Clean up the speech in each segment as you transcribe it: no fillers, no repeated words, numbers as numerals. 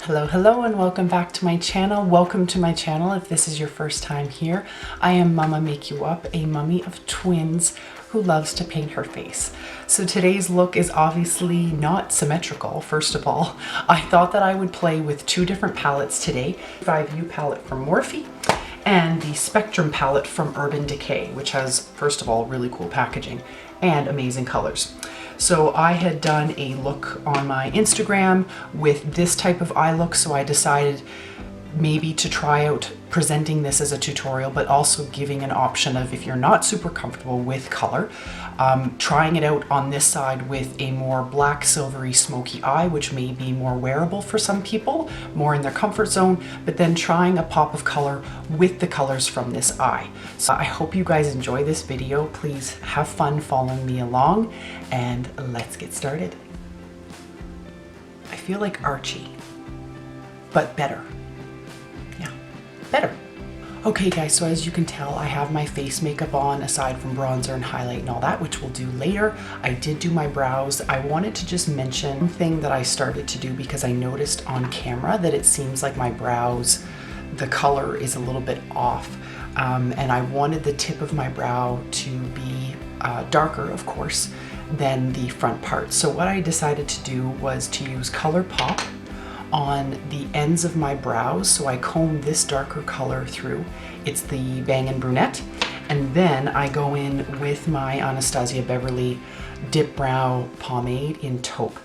Hello, hello, and welcome back to my channel. Welcome to my channel if this is your first time here. I am Mama Make You Up, a mummy of twins who loves to paint her face. So today's look is obviously not symmetrical. First of all, I thought that I would play with two different palettes today. 35u palette from Morphe and the Spectrum palette from Urban Decay, which has, first of all, really cool packaging and amazing colors. So I had done a look on my Instagram with this type of eye look, so I decided maybe to try out presenting this as a tutorial, but also giving an option of, if you're not super comfortable with color, trying it out on this side with a more black, silvery, smoky eye, which may be more wearable for some people, more in their comfort zone, but then trying a pop of color with the colors from this eye. So I hope you guys enjoy this video. Please have fun following me along, and let's get started. I feel like Archie, but better. Better. Okay guys, so as you can tell, I have my face makeup on aside from bronzer and highlight and all that, which we'll do later. I did do my brows. I wanted to just mention one thing that I started to do because I noticed on camera that it seems like my brows, the color is a little bit off. And I wanted the tip of my brow to be darker, of course, than the front part. So what I decided to do was to use Colourpop on the ends of my brows. So I comb this darker color through. It's the Bang & Brunette. And then I go in with my Anastasia Beverly Dip Brow Pomade in Taupe.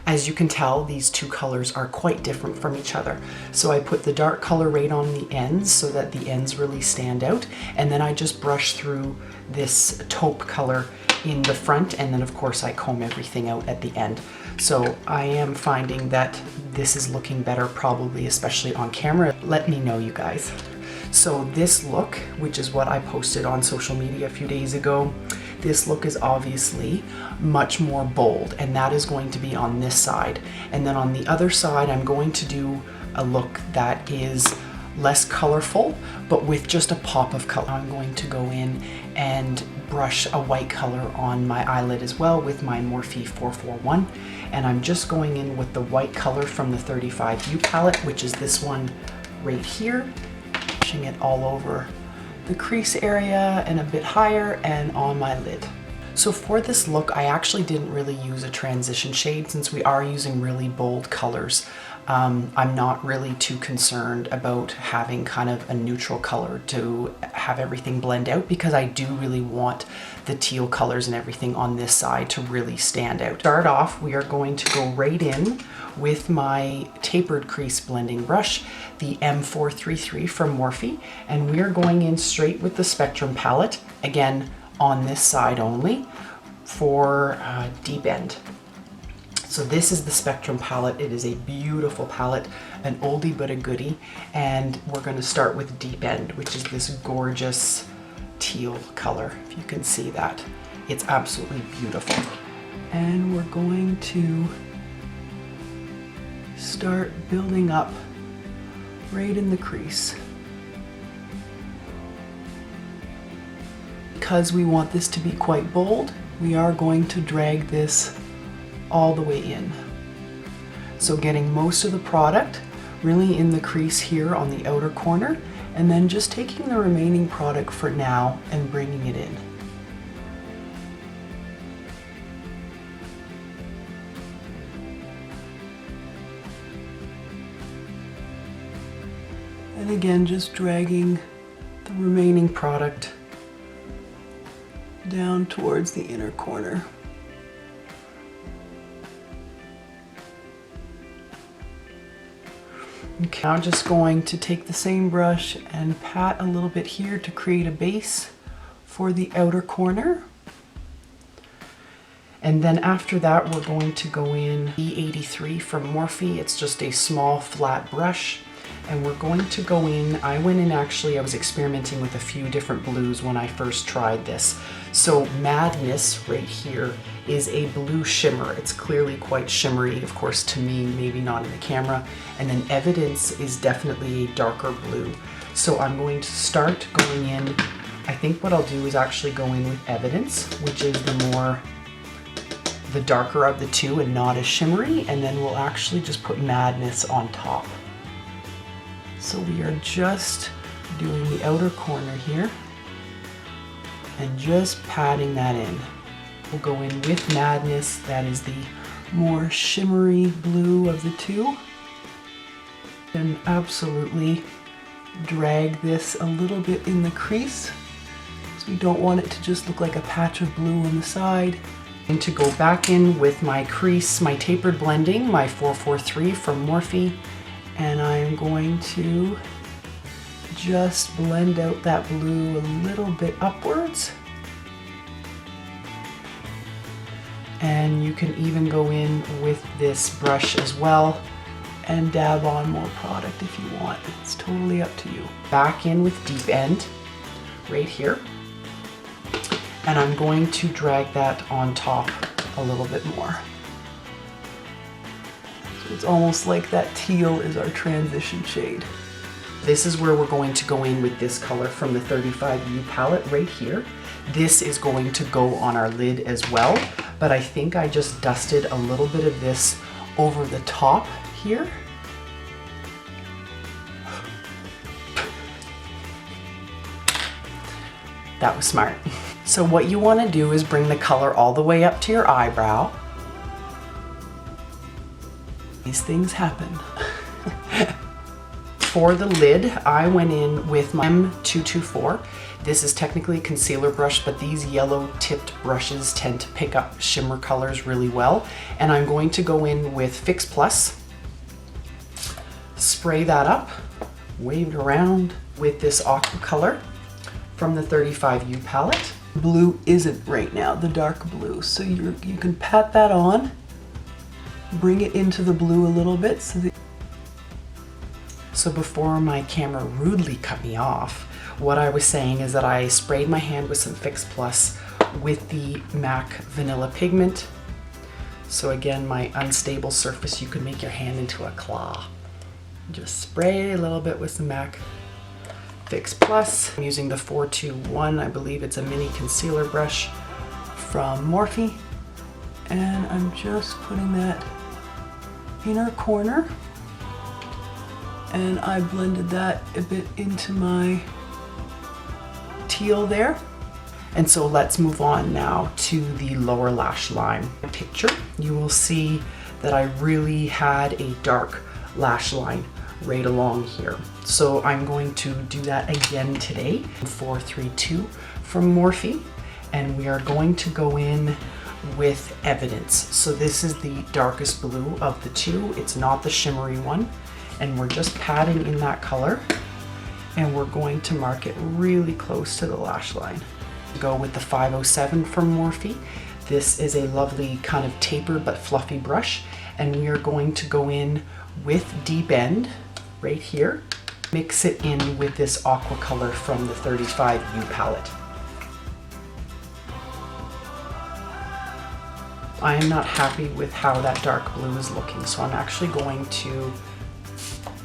As you can tell, these two colors are quite different from each other. So I put the dark color right on the ends so that the ends really stand out. And then I just brush through this taupe color in the front, and then of course I comb everything out at the end. So I am finding that this is looking better, probably especially on camera. Let me know, you guys. So this look, which is what I posted on social media a few days ago, this look is obviously much more bold, and that is going to be on this side. And then on the other side, I'm going to do a look that is less colorful, but with just a pop of color. I'm going to go in and brush a white color on my eyelid as well with my Morphe 441. And I'm just going in with the white color from the 35u palette, which is this one right here, brushing it all over the crease area and a bit higher and on my lid. So for this look, I actually didn't really use a transition shade since we are using really bold colors. I'm not really too concerned about having kind of a neutral color to have everything blend out, because I do really want the teal colors and everything on this side to really stand out. Start off, we are going to go right in with my tapered crease blending brush, the M433 from Morphe, and we are going in straight with the Spectrum palette, again on this side only, for deep end. So this is the Spectrum palette. It is a beautiful palette, an oldie but a goodie, and we're going to start with deep end, which is this gorgeous teal color, if you can see that. It's absolutely beautiful. And we're going to start building up right in the crease. Because we want this to be quite bold, we are going to drag this all the way in. So getting most of the product really in the crease here on the outer corner, and then just taking the remaining product for now and bringing it in. And again, just dragging the remaining product down towards the inner corner. Okay, I'm just going to take the same brush and pat a little bit here to create a base for the outer corner. And then after that, we're going to go in E83 from Morphe. It's just a small flat brush. And we're going to go in, I went in actually, I was experimenting with a few different blues when I first tried this. So Madness right here is a blue shimmer. It's clearly quite shimmery, of course to me, maybe not in the camera. And then Evidence is definitely a darker blue. So I'm going to start going in, I think what I'll do is actually go in with Evidence, which is the more the darker of the two and not as shimmery, and then we'll actually just put Madness on top. So we are just doing the outer corner here and just patting that in. We'll go in with Madness, that is the more shimmery blue of the two, and absolutely drag this a little bit in the crease because we don't want it to just look like a patch of blue on the side. And to go back in with my crease, my tapered blending, my 443 from Morphe, and I'm going to just blend out that blue a little bit upwards. And you can even go in with this brush as well and dab on more product if you want. It's totally up to you. Back in with Deep End right here. And I'm going to drag that on top a little bit more. So it's almost like that teal is our transition shade. This is where we're going to go in with this color from the 35u palette right here. This is going to go on our lid as well, but I think I just dusted a little bit of this over the top here. That was smart. So what you want to do is bring the color all the way up to your eyebrow. These things happen. For the lid, I went in with my M224. This is technically a concealer brush, but these yellow tipped brushes tend to pick up shimmer colors really well. And I'm going to go in with Fix Plus, spray that up, wave it around with this aqua color from the 35u palette. Blue isn't right now, the dark blue. So you can pat that on, bring it into the blue a little bit. So before my camera rudely cut me off, what I was saying is that I sprayed my hand with some Fix Plus with the MAC Vanilla Pigment. So again, my unstable surface, you could make your hand into a claw. Just spray a little bit with some MAC Fix Plus. I'm using the 421, I believe it's a mini concealer brush from Morphe. And I'm just putting that inner corner. And I blended that a bit into my teal there. And so let's move on now to the lower lash line picture. You will see that I really had a dark lash line right along here. So I'm going to do that again today. 432 from Morphe, and we are going to go in with Evidence. So this is the darkest blue of the two. It's not the shimmery one. And we're just patting in that color, and we're going to mark it really close to the lash line. Go with the 507 from Morphe. This is a lovely kind of tapered but fluffy brush, and we are going to go in with Deep End right here. Mix it in with this aqua color from the 35u palette. I am not happy with how that dark blue is looking, so I'm actually going to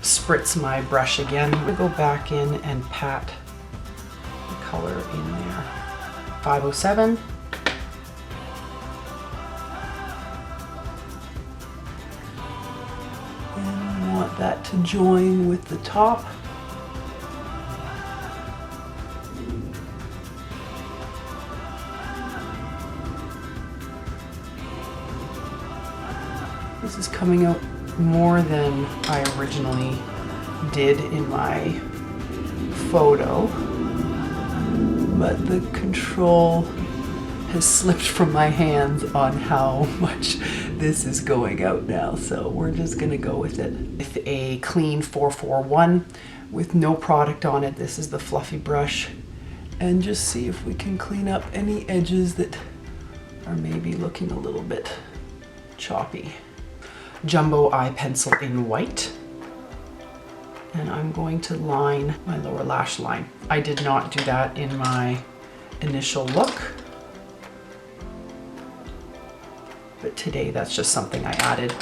spritz my brush again. I'm going to go back in and pat the color in there. 507. And I want that to join with the top. This is coming out more than I originally did in my photo, but the control has slipped from my hands on how much this is going out now, so we're just gonna go with it. With a clean 441 with no product on it, this is the fluffy brush, and just see if we can clean up any edges that are maybe looking a little bit choppy. Jumbo eye pencil in white, and I'm going to line my lower lash line. I did not do that in my initial look, but today that's just something I added.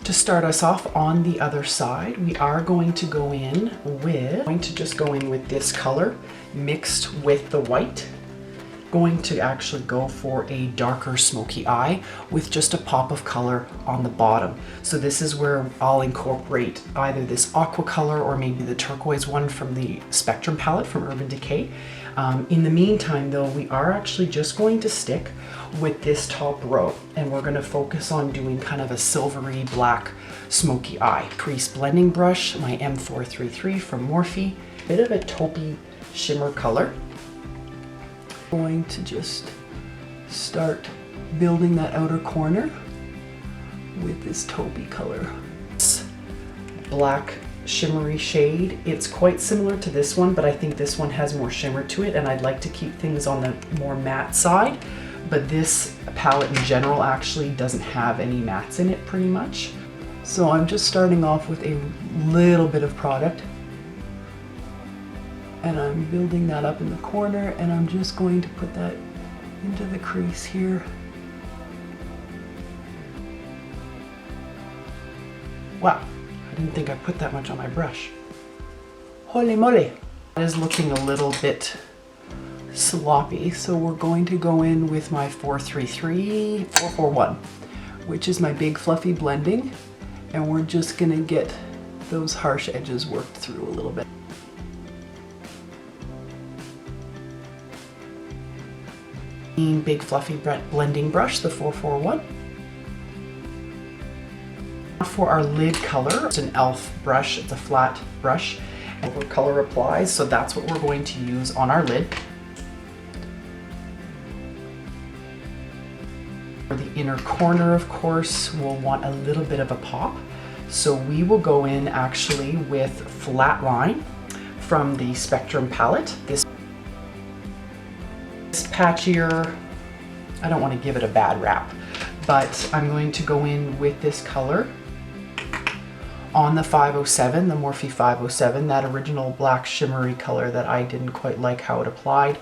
To start us off on the other side, we are going to go in with, just go in with this color mixed with the white. going to actually go for a darker smoky eye with just a pop of color on the bottom. So this is where I'll incorporate either this aqua color or maybe the turquoise one from the Spectrum palette from Urban Decay. In the meantime though, we are actually just going to stick with this top row and we're going to focus on doing kind of a silvery black smoky eye. Crease blending brush, my M433 from Morphe, bit of a taupey shimmer color. Going to just start building that outer corner with this taupey color. This black shimmery shade, it's quite similar to this one, but I think this one has more shimmer to it and I'd like to keep things on the more matte side, but this palette in general actually doesn't have any mattes in it pretty much. So I'm just starting off with a little bit of product and I'm building that up in the corner and I'm just going to put that into the crease here. Wow, I didn't think I put that much on my brush. Holy moly! It is looking a little bit sloppy, so we're going to go in with my 441, which is my big fluffy blending, and we're just gonna get those harsh edges worked through a little bit. Big fluffy blending brush, the 441. For our lid color, it's an e.l.f. brush, it's a flat brush, and where color applies, so that's what we're going to use on our lid. For the inner corner, of course, we'll want a little bit of a pop, so we will go in actually with Flatline from the Spectrum palette. This patchier, I don't want to give it a bad rap, but I'm going to go in with this color on the 507, the Morphe 507, that original black shimmery color that I didn't quite like how it applied.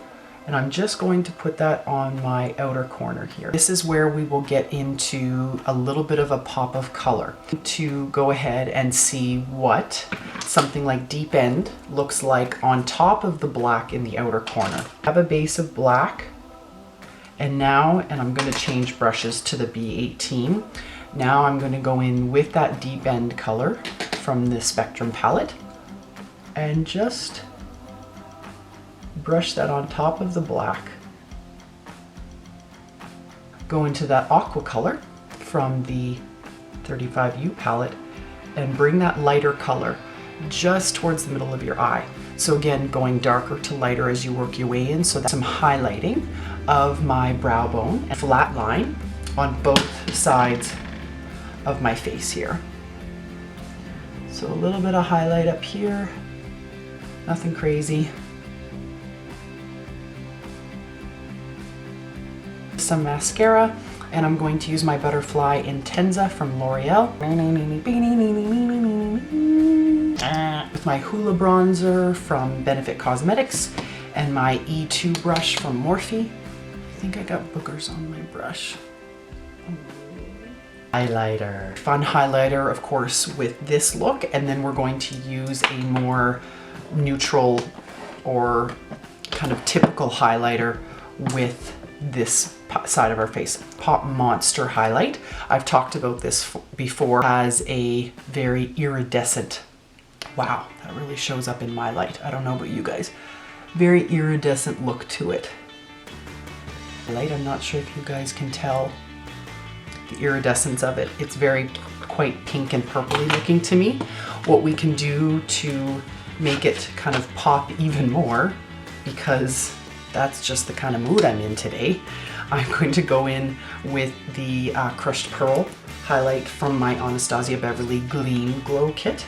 And I'm just going to put that on my outer corner here. This is where we will get into a little bit of a pop of color to go ahead and see what something like Deep End looks like on top of the black in the outer corner. I have a base of black, and now, and I'm going to change brushes to the B18. Now I'm going to go in with that Deep End color from the Spectrum palette and just brush that on top of the black. Go into that aqua color from the 35u palette and bring that lighter color just towards the middle of your eye. So again, going darker to lighter as you work your way in. So that's some highlighting of my brow bone and flat line on both sides of my face here. So a little bit of highlight up here, nothing crazy. Some mascara, and I'm going to use my Butterfly Intenza from L'Oreal with my Hoola Bronzer from Benefit Cosmetics and my E2 brush from Morphe. I think I got boogers on my brush. Highlighter. Fun highlighter, of course, with this look, and then we're going to use a more neutral or kind of typical highlighter with this side of our face. Pop Monster highlight. I've talked about this before. Has a very iridescent, wow, that really shows up in my light. I don't know about you guys. Very iridescent look to it. Light, I'm not sure if you guys can tell the iridescence of it. It's very quite pink and purpley looking to me. What we can do to make it kind of pop even more, because that's just the kind of mood I'm in today, I'm going to go in with the Crushed Pearl highlight from my Anastasia Beverly Gleam Glow Kit.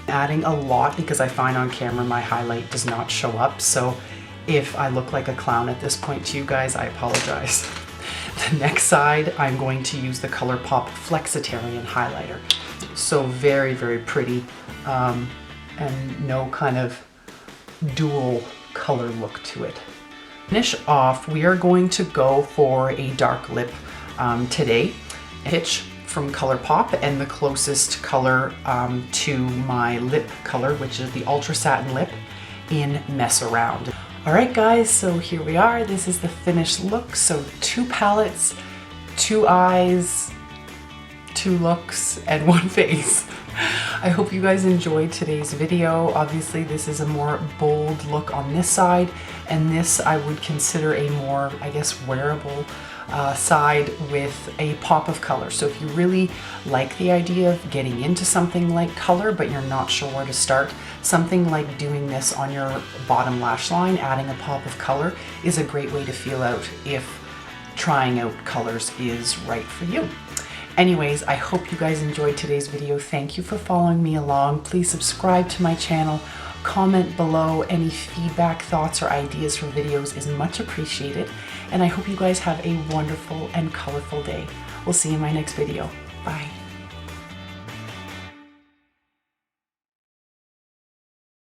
Adding a lot because I find on camera my highlight does not show up, so if I look like a clown at this point to you guys, I apologize. The next side, I'm going to use the Colourpop Flexitarian highlighter. So very, very pretty, and no kind of dual color look to it. Finish off, we are going to go for a dark lip today. Pitch from Colourpop, and the closest color to my lip color, which is the Ultra Satin Lip in Mess Around. All right guys, so here we are. This is the finished look. So 2 palettes, 2 eyes, 2 looks, and 1 face. I hope you guys enjoyed today's video. Obviously this is a more bold look on this side, and this I would consider a more, I guess, wearable side with a pop of color. So if you really like the idea of getting into something like color but you're not sure where to start, something like doing this on your bottom lash line, adding a pop of color, is a great way to feel out if trying out colors is right for you. Anyways, I hope you guys enjoyed today's video. Thank you for following me along. Please subscribe to my channel. Comment below. Any feedback, thoughts, or ideas for videos is much appreciated. And I hope you guys have a wonderful and colorful day. We'll see you in my next video. Bye.